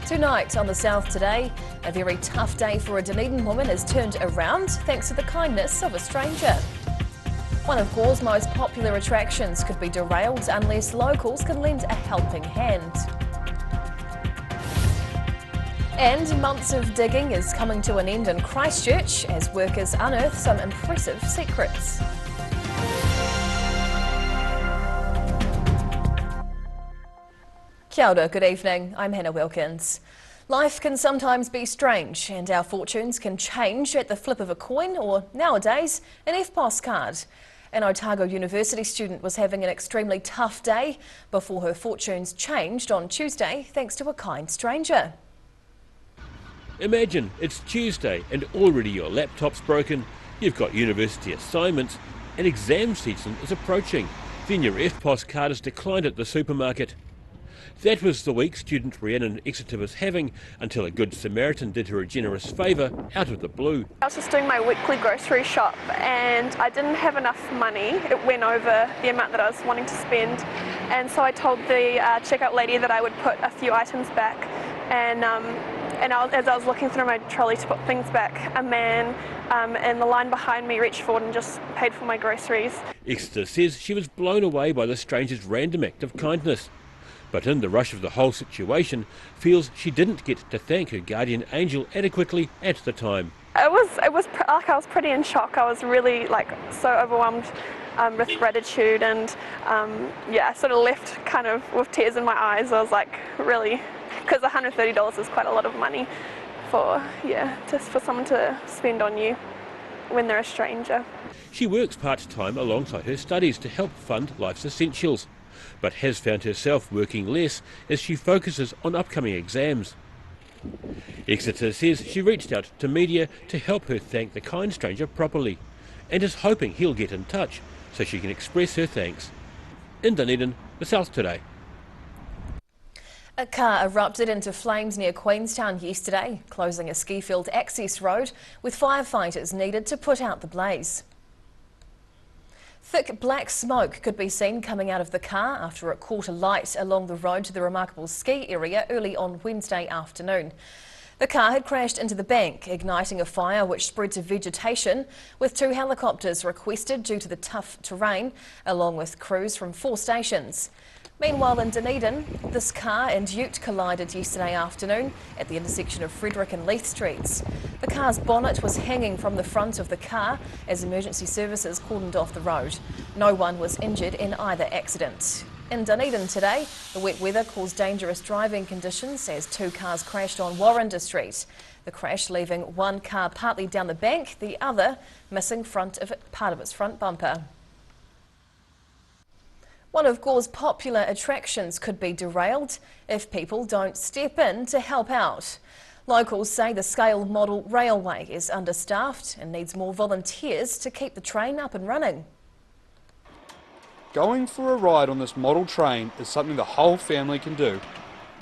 Tonight on the South Today, a very tough day for a Dunedin woman has turned around thanks to the kindness of a stranger. One of Gore's most popular attractions could be derailed unless locals can lend a helping hand. And months of digging is coming to an end in Christchurch as workers unearth some impressive secrets. Kia ora, good evening, I'm Hannah Wilkins. Life can sometimes be strange and our fortunes can change at the flip of a coin or, nowadays, an EFTPOS card. An Otago University student was having an extremely tough day before her fortunes changed on Tuesday thanks to a kind stranger. Imagine it's Tuesday and already your laptop's broken, you've got university assignments and exam season is approaching. Then your EFTPOS card is declined at the supermarket. That was the week student Rhiannon Exeter was having until a good Samaritan did her a generous favour out of the blue. I was just doing my weekly grocery shop and I didn't have enough money. It went over the amount that I was wanting to spend, and so I told the checkout lady that I would put a few items back, and as I was looking through my trolley to put things back, a man in the line behind me reached forward and just paid for my groceries. Exeter says she was blown away by the stranger's random act of kindness, but in the rush of the whole situation feels she didn't get to thank her guardian angel adequately at the time. It was like I was pretty in shock. I was really so overwhelmed with gratitude, and I sort of left kind of with tears in my eyes. I was like, really, because $130 is quite a lot of money for someone to spend on you when they're a stranger. She works part-time alongside her studies to help fund life's essentials, but has found herself working less as she focuses on upcoming exams. Exeter says she reached out to media to help her thank the kind stranger properly and is hoping he'll get in touch so she can express her thanks. In Dunedin, the South Today. A car erupted into flames near Queenstown yesterday, closing a ski field access road with firefighters needed to put out the blaze. Thick black smoke could be seen coming out of the car after it caught alight along the road to the Remarkable Ski area early on Wednesday afternoon. The car had crashed into the bank, igniting a fire which spread to vegetation, with 2 helicopters requested due to the tough terrain, along with crews from 4 stations. Meanwhile in Dunedin, this car and ute collided yesterday afternoon at the intersection of Frederick and Leith Streets. The car's bonnet was hanging from the front of the car as emergency services cordoned off the road. No one was injured in either accident. In Dunedin today, the wet weather caused dangerous driving conditions as 2 cars crashed on Warrender Street. The crash leaving one car partly down the bank, the other missing part of its front bumper. One of Gore's popular attractions could be derailed if people don't step in to help out. Locals say the Scale Model Railway is understaffed and needs more volunteers to keep the train up and running. Going for a ride on this model train is something the whole family can do.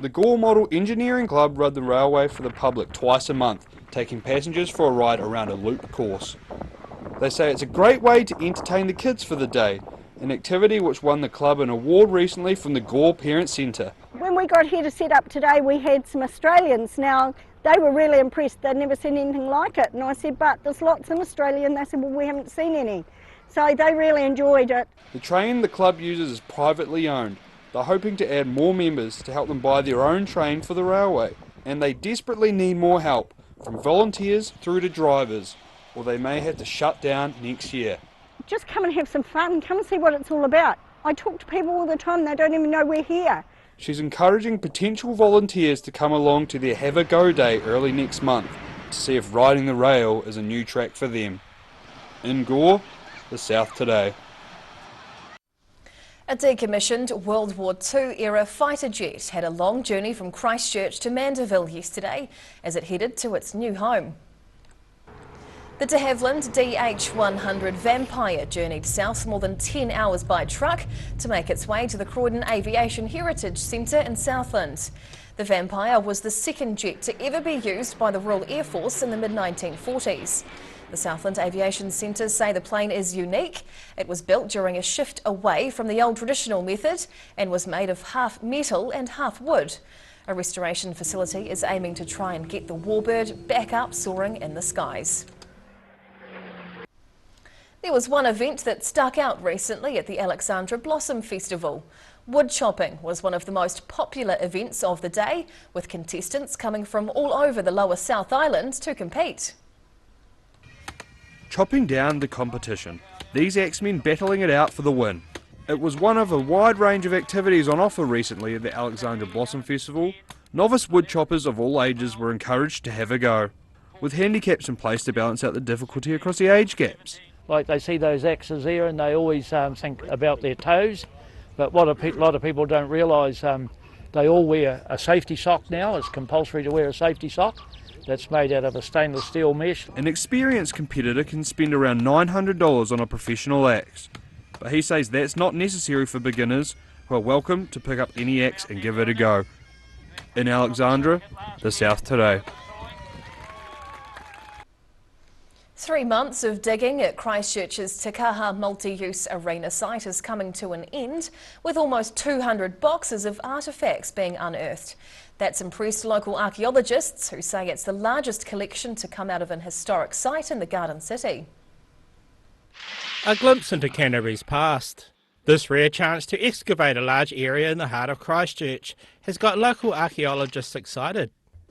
The Gore Model Engineering Club run the railway for the public twice a month, taking passengers for a ride around a loop course. They say it's a great way to entertain the kids for the day, an activity which won the club an award recently from the Gore Parent Centre. When we got here to set up today, we had some Australians. Now, they were really impressed. They'd never seen anything like it. And I said, but there's lots in Australia. And they said, well, we haven't seen any. So they really enjoyed it. The train the club uses is privately owned. They're hoping to add more members to help them buy their own train for the railway. And they desperately need more help, from volunteers through to drivers, or they may have to shut down next year. Just come and have some fun, come and see what it's all about. I talk to people all the time, they don't even know we're here. She's encouraging potential volunteers to come along to their Have a Go Day early next month to see if riding the rail is a new track for them. In Gore, the South Today. A decommissioned World War II-era fighter jet had a long journey from Christchurch to Mandeville yesterday as it headed to its new home. The de Havilland DH-100 Vampire journeyed south more than 10 hours by truck to make its way to the Croydon Aviation Heritage Centre in Southland. The Vampire was the second jet to ever be used by the Royal Air Force in the mid-1940s. The Southland Aviation Centre say the plane is unique. It was built during a shift away from the old traditional method and was made of half metal and half wood. A restoration facility is aiming to try and get the warbird back up soaring in the skies. There was one event that stuck out recently at the Alexandra Blossom Festival. Wood chopping was one of the most popular events of the day, with contestants coming from all over the Lower South Island to compete. Chopping down the competition, these axemen battling it out for the win. It was one of a wide range of activities on offer recently at the Alexandra Blossom Festival. Novice wood choppers of all ages were encouraged to have a go, with handicaps in place to balance out the difficulty across the age gaps. Like they see those axes there and they always think about their toes, but what a lot of people don't realise, they all wear a safety sock now. It's compulsory to wear a safety sock that's made out of a stainless steel mesh. An experienced competitor can spend around $900 on a professional axe, but he says that's not necessary for beginners who are welcome to pick up any axe and give it a go. In Alexandra, the South Today. 3 months of digging at Christchurch's Te Kaha multi-use arena site is coming to an end, with almost 200 boxes of artefacts being unearthed. That's impressed local archaeologists, who say it's the largest collection to come out of an historic site in the Garden City. A glimpse into Canterbury's past. This rare chance to excavate a large area in the heart of Christchurch has got local archaeologists excited.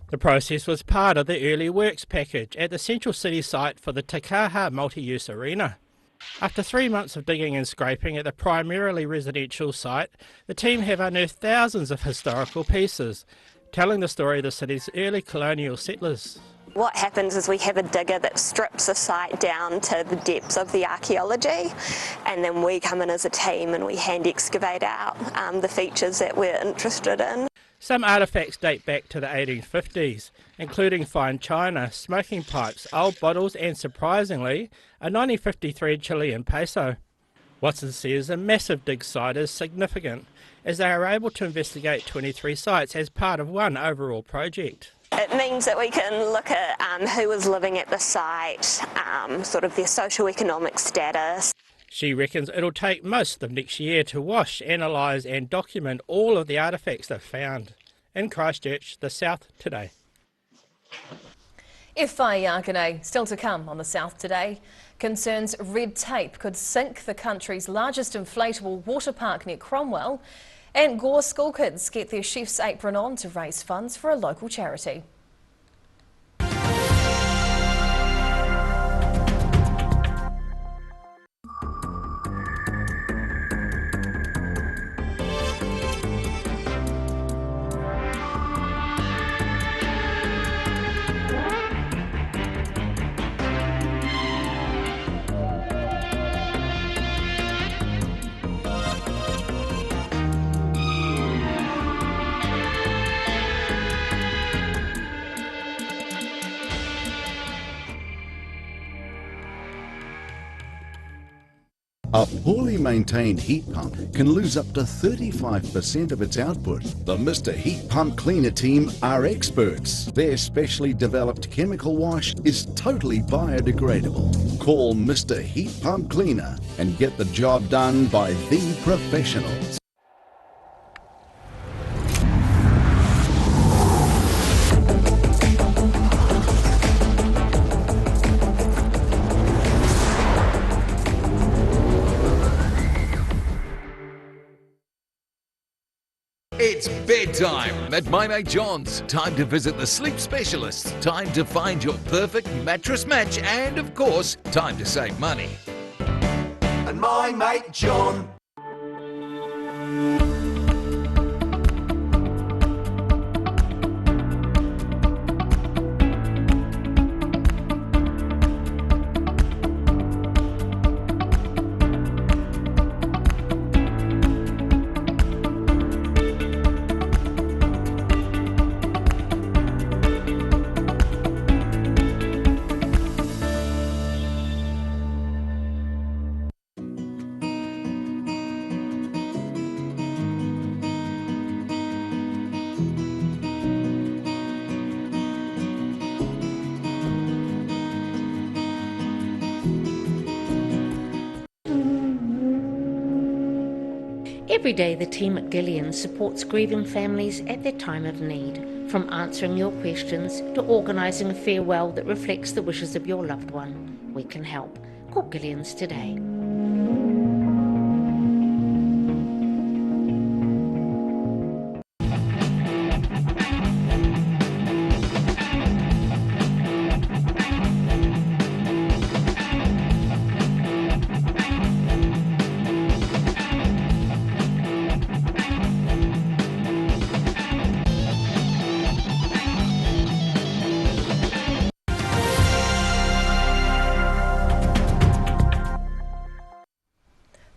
The process was part of the early works package at the Central City site for the Te Kaha multi-use arena. After 3 months of digging and scraping at the primarily residential site, the team have unearthed thousands of historical pieces, telling the story of the city's early colonial settlers. What happens is we have a digger that strips the site down to the depths of the archaeology, and then we come in as a team and we hand excavate out the features that we're interested in. Some artefacts date back to the 1850s, including fine china, smoking pipes, old bottles and, surprisingly, a 1953 Chilean peso. Watson says a massive dig site is significant, as they are able to investigate 23 sites as part of one overall project. It means that we can look at who was living at the site, sort of their socio-economic status. She reckons it'll take most of next year to wash, analyse and document all of the artefacts they've found. In Christchurch, the South Today. Whaiakane, still to come on the South Today. Concerns red tape could sink the country's largest inflatable water park near Cromwell. And Gore school kids get their chef's apron on to raise funds for a local charity. A poorly maintained heat pump can lose up to 35% of its output. The Mr. Heat Pump Cleaner team are experts. Their specially developed chemical wash is totally biodegradable. Call Mr. Heat Pump Cleaner and get the job done by the professionals. It's bedtime at My Mate John's. Time to visit the sleep specialist. Time to find your perfect mattress match. And of course, time to save money. And My Mate John. Every day the team at Gillian supports grieving families at their time of need, from answering your questions to organising a farewell that reflects the wishes of your loved one. We can help. Call Gillian's today.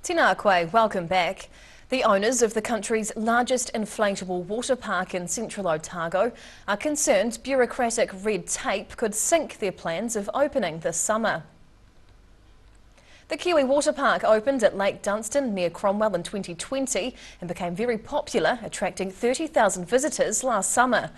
Tēnā koe, welcome back. The owners of the country's largest inflatable water park in central Otago are concerned bureaucratic red tape could sink their plans of opening this summer. The Kiwi Water Park opened at Lake Dunstan near Cromwell in 2020 and became very popular, attracting 30,000 visitors last summer.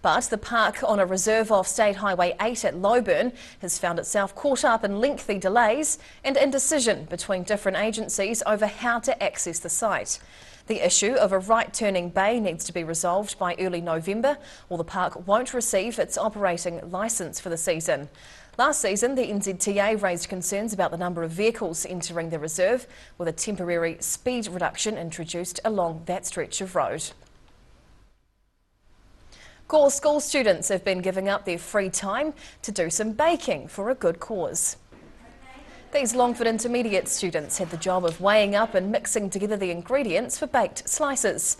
But the park on a reserve off State Highway 8 at Loburn has found itself caught up in lengthy delays and indecision between different agencies over how to access the site. The issue of a right-turning bay needs to be resolved by early November, or the park won't receive its operating licence for the season. Last season, the NZTA raised concerns about the number of vehicles entering the reserve, with a temporary speed reduction introduced along that stretch of road. Gore school students have been giving up their free time to do some baking for a good cause. These Longford Intermediate students had the job of weighing up and mixing together the ingredients for baked slices.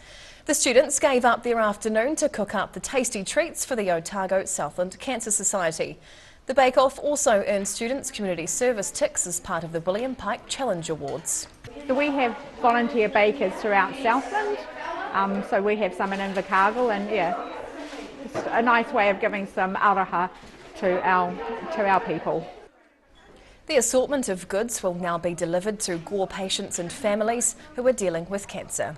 The students gave up their afternoon to cook up the tasty treats for the Otago Southland Cancer Society. The bake-off also earned students community service ticks as part of the William Pike Challenge Awards. We have volunteer bakers throughout Southland, so we have some in Invercargill, and yeah, it's a nice way of giving some aroha to our people. The assortment of goods will now be delivered to Gore patients and families who are dealing with cancer.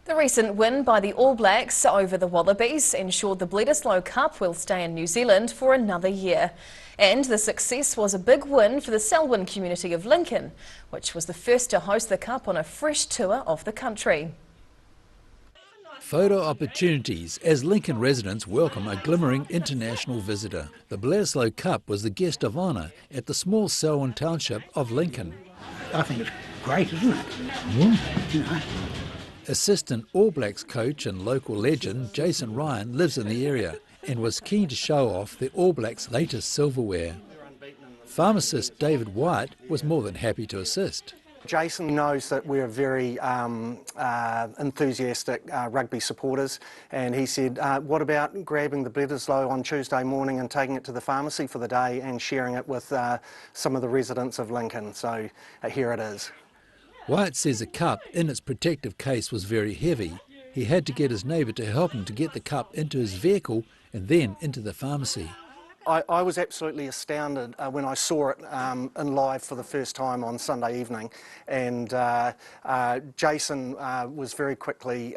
The recent win by the All Blacks over the Wallabies ensured the Bledisloe Cup will stay in New Zealand for another year. And the success was a big win for the Selwyn community of Lincoln, which was the first to host the Cup on a fresh tour of the country. Photo opportunities as Lincoln residents welcome a glimmering international visitor. The Bledisloe Cup was the guest of honour at the small Selwyn township of Lincoln. I think it's great, isn't it? Yeah. You know. Assistant All Blacks coach and local legend Jason Ryan lives in the area and was keen to show off the All Blacks' latest silverware. Pharmacist David White was more than happy to assist. Jason knows that we're very enthusiastic rugby supporters, and he said, what about grabbing the Bledisloe on Tuesday morning and taking it to the pharmacy for the day and sharing it with some of the residents of Lincoln? So here it is. White says the cup in its protective case was very heavy. He had to get his neighbour to help him to get the cup into his vehicle and then into the pharmacy. I was absolutely astounded when I saw it in live for the first time on Sunday evening, and Jason was very quickly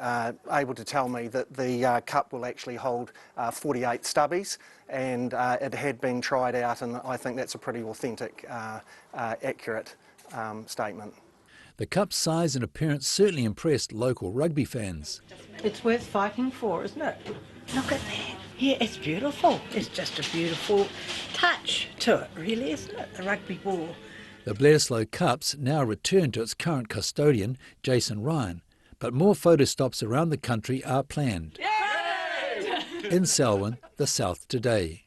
able to tell me that the cup will actually hold 48 stubbies, and it had been tried out, and I think that's a pretty authentic, accurate statement. The cup's size and appearance certainly impressed local rugby fans. It's worth fighting for, isn't it? Look at that. Yeah, it's beautiful. It's just a beautiful touch to it, really, isn't it? The rugby ball. The Bledisloe Cups now return to its current custodian, Jason Ryan, but more photo stops around the country are planned. Yay! In Selwyn, the South Today.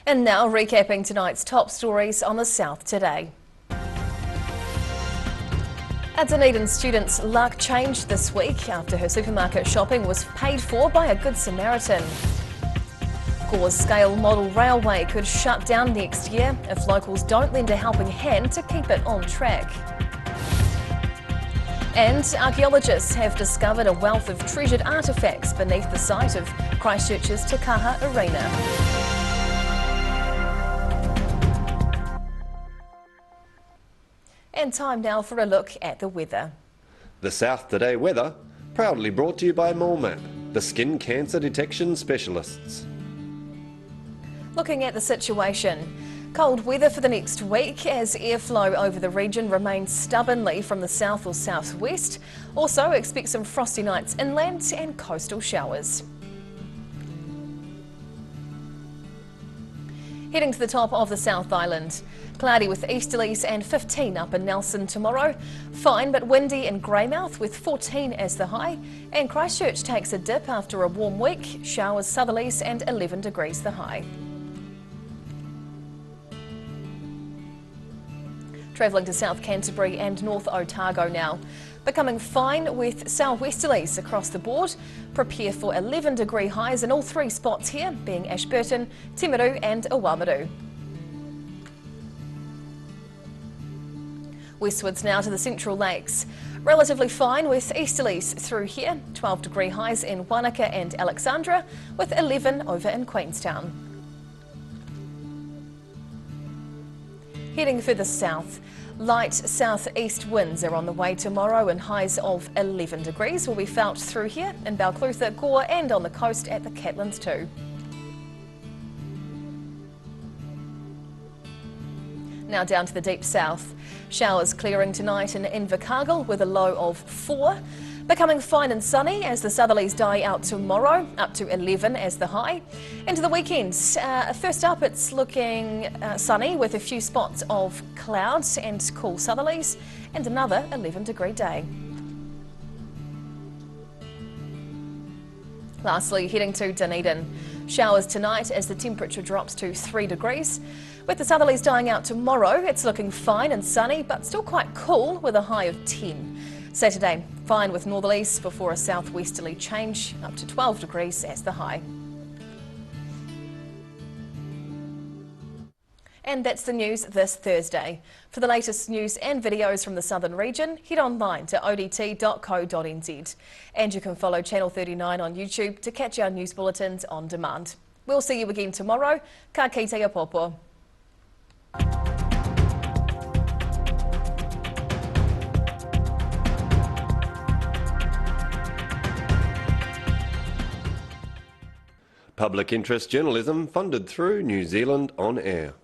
And now recapping tonight's top stories on the South Today. A Dunedin student's luck changed this week after her supermarket shopping was paid for by a Good Samaritan. Gore's scale model railway could shut down next year if locals don't lend a helping hand to keep it on track. And archaeologists have discovered a wealth of treasured artefacts beneath the site of Christchurch's Te Kaha Arena. And time now for a look at the weather. The South Today weather, proudly brought to you by MoleMap, the skin cancer detection specialists. Looking at the situation, Cold weather for the next week as airflow over the region remains stubbornly from the south or southwest. Also expect some frosty nights inland and coastal showers. Heading to the top of the South Island. Cloudy with easterlies and 15 up in Nelson tomorrow. Fine but windy in Greymouth with 14 as the high. And Christchurch takes a dip after a warm week. Showers southerlies and 11 degrees the high. Travelling to South Canterbury and North Otago now. Becoming fine with southwesterlies across the board. Prepare for 11-degree highs in all three spots here, being Ashburton, Timaru and Oamaru. Westwards now to the Central Lakes. Relatively fine with easterlies through here. 12-degree highs in Wanaka and Alexandra, with 11 over in Queenstown. Heading further south. Light southeast winds are on the way tomorrow and highs of 11 degrees will be felt through here in Balclutha, Gore and on the coast at the Catlins too. Now down to the deep south. Showers clearing tonight in Invercargill with a low of 4. Becoming fine and sunny as the southerlies die out tomorrow, up to 11 as the high. Into the weekend, first up it's looking sunny with a few spots of clouds and cool southerlies and another 11-degree day. Lastly, heading to Dunedin. Showers tonight as the temperature drops to 3 degrees. With the southerlies dying out tomorrow, it's looking fine and sunny but still quite cool with a high of 10. Saturday, fine with northerlies before a southwesterly change, up to 12 degrees as the high. And that's the news this Thursday. For the latest news and videos from the southern region, head online to odt.co.nz. And you can follow Channel 39 on YouTube to catch our news bulletins on demand. We'll see you again tomorrow. Ka kite a popo. Public interest journalism funded through New Zealand On Air.